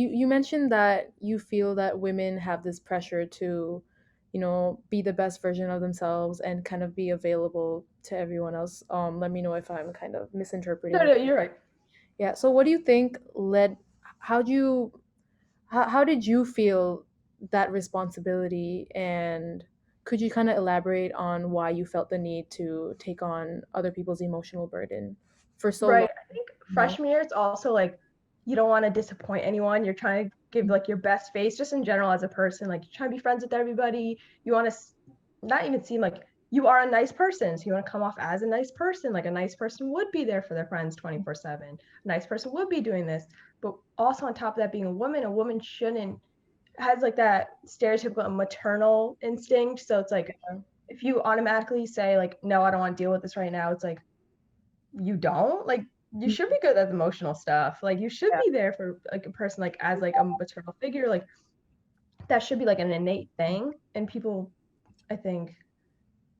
you mentioned that you feel that women have this pressure to, be the best version of themselves and kind of be available to everyone else. Let me know if I'm kind of No, misinterpreting what. no, you're right. Yeah. So what do you think led? How do you? How did you feel that responsibility? And could you kind of elaborate on why you felt the need to take on other people's emotional burden for so long? Right. I think You know? freshman year, it's also like you don't want to disappoint anyone. You're trying to give like your best face, just in general as a person. Like you're trying to be friends with everybody. You want to not even seem like you are a nice person. So you want to come off as a nice person. Like a nice person would be there for their friends 24/7. A nice person would be doing this. But also on top of that, being a woman shouldn't has like that stereotypical maternal instinct. So it's like if you automatically say like, no, I don't want to deal with this right now, it's like you don't like you should be good at emotional stuff. Like you should Yeah. be there for like a person like as like a maternal figure. Like that should be like an innate thing. And people, I think,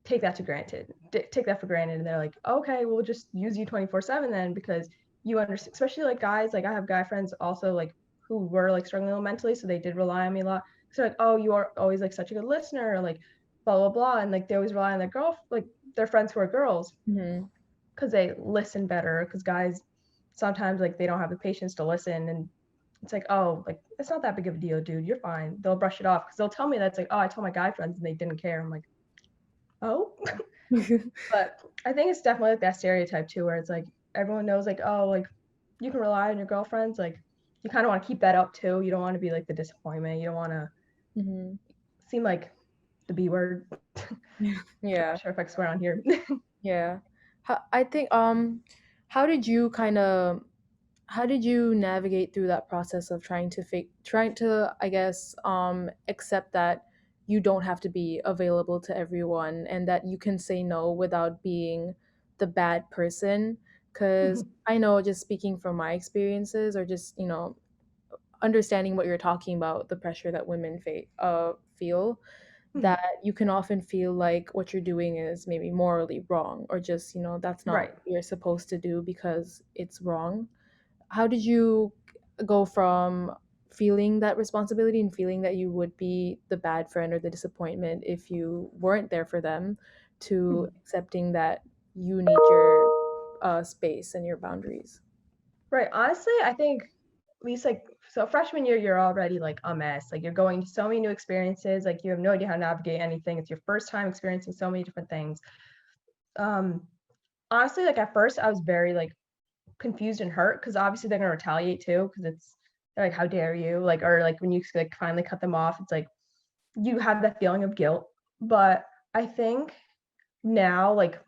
take that to granted. Take that for granted, and they're like, okay, we'll just use you 24/7 then because you understand. Especially like guys, like I have guy friends also like who were like struggling mentally, so they did rely on me a lot. So like, oh, you are always like such a good listener, like blah blah blah, and like they always rely on their girl, like their friends who are girls Hmm. because they listen better. Because guys sometimes like they don't have the patience to listen, and it's like, oh, like it's not that big of a deal, dude. You're fine. They'll brush it off because they'll tell me that's like, oh, I told my guy friends and they didn't care. I'm like, oh, but I think it's definitely like that stereotype too, where it's like everyone knows like, oh, like you can rely on your girlfriends. Like you kind of want to keep that up too. You don't want to be like the disappointment. You don't want to Hmm. seem like the B word. Yeah. Not sure if I can swear on here. Yeah. I think how did you kind of how did you navigate through that process of trying to, I guess, accept that you don't have to be available to everyone and that you can say no without being the bad person? Because I know, just speaking from my experiences, or just, understanding what you're talking about, the pressure that women feel, that you can often feel like what you're doing is maybe morally wrong, or just, that's not Right. what you're supposed to do because it's wrong. How did you go from feeling that responsibility and feeling that you would be the bad friend or the disappointment if you weren't there for them, to accepting that you need your space and your boundaries? Right. Honestly, I think at least like so freshman year you're already like a mess. Like you're going to so many new experiences, like you have no idea how to navigate anything. It's your first time experiencing so many different things. Um Honestly, like at first I was very like confused and hurt because obviously they're gonna retaliate too because it's they're like how dare you like or like when you like finally cut them off it's like you have that feeling of guilt. But I think now like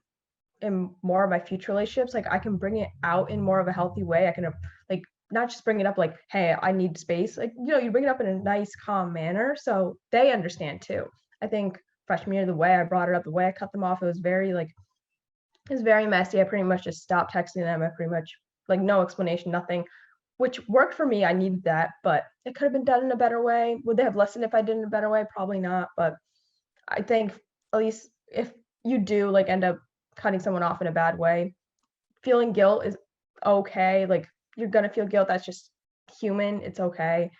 in more of my future relationships, like I can bring it out in more of a healthy way. I can like not just bring it up like, hey, I need space. Like, you bring it up in a nice, calm manner. So they understand too. I think freshman year, the way I brought it up, the way I cut them off, it was very like it was very messy. I pretty much just stopped texting them. I pretty much like no explanation, nothing, which worked for me. I needed that, but it could have been done in a better way. Would they have listened if I did it in a better way? Probably not. But I think at least if you do like end up cutting someone off in a bad way, feeling guilt is okay. Like you're gonna feel guilt. That's just human. It's okay.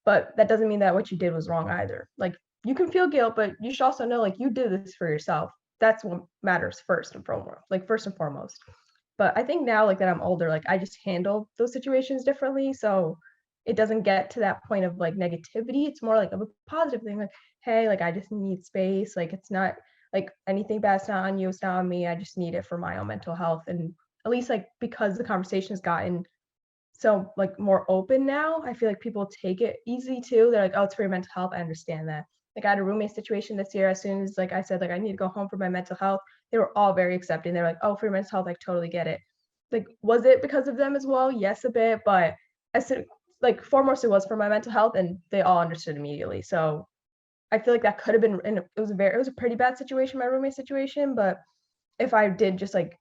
But that doesn't mean that what you did was wrong either. Like you can feel guilt, but you should also know like you did this for yourself. That's what matters first and foremost. Like first and foremost. But I think now like that I'm older, like I just handle those situations differently. So it doesn't get to that point of like negativity. It's more like of a positive thing. Like, hey, like I just need space. Like it's not like anything bad's not on you, it's not on me. I just need it for my own mental health. And at least like because the conversation has gotten so like more open now, I feel like people take it easy too. They're like, oh, it's for your mental health. I understand that. Like I had a roommate situation this year. As soon as like I said, like I need to go home for my mental health, they were all very accepting. They're like, oh, for your mental health, I totally get it. Like, was it because of them as well? Yes, a bit, but I said like foremost it was for my mental health, and they all understood immediately. So I feel like that could have been, and it was a pretty bad situation, my roommate situation. But if I did just like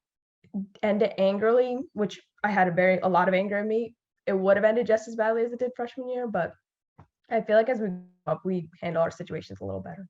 end it angrily, which I had a lot of anger in me, it would have ended just as badly as it did freshman year. But I feel like as we grow up, we handle our situations a little better.